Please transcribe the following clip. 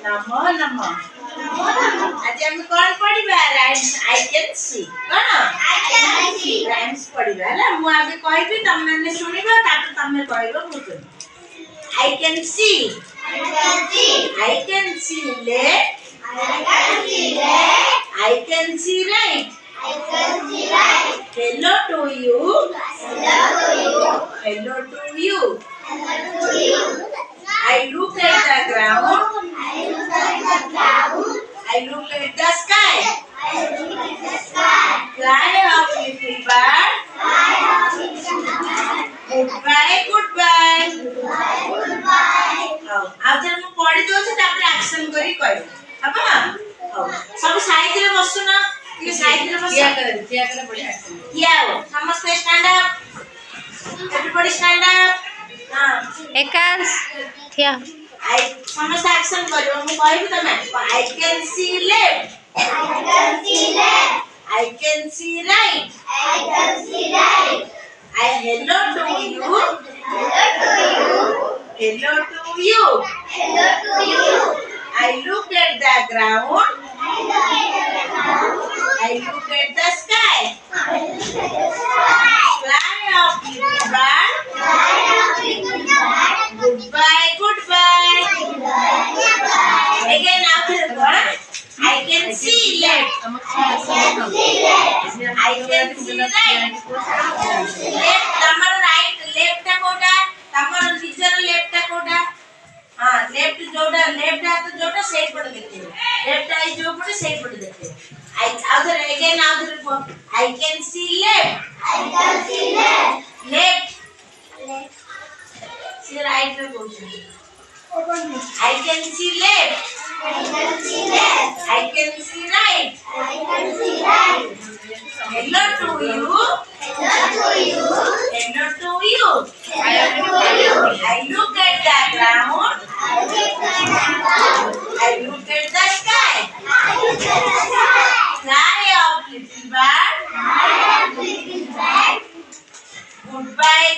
नमो नमः आज हम कोन पढिबा राइम्स आई कैन सी कोन आई कैन सी राइम्स पढिबा हला मु आगे कहबी तम माने सुनिबा तापर तमे कहबो मु सुनि आई can C I can see left I can see right hello to you hello to you I look at the ground I look at the sky fly up little bird goodbye ଆଉ ଜଣ ମୁଁ ପଢି ଦଉଛି ତାପରେ action କରି କହିବି ହବ ସବୁ ସାଇଜ ରେ ବସୁନ ଟିକେ ସାଇଜ ରେ ବସ ଠିଆ କରେ ବଢିଆ ଆକ୍ସନ ଠିଆ हो ସମସ୍ତେ stand up everybody stand up हां एकांश ठिया आई समस्त एक्शन करियो मु कहबी तमे आई can see left I can see right I hello to you I look at the ground I look at the sky fly up little bird goodbye again after one I can see left I can see right left tamar right left ta कोटा tamar निजर left ta कोटा हां left जोटा left हाथ जोटा set पड़ देते left आई जो पड़े सेट पड़ देते I other again other I can see left see right में बोल I can see left I can see right hello to you I look at the ground I look at the sky fly up little bird goodbye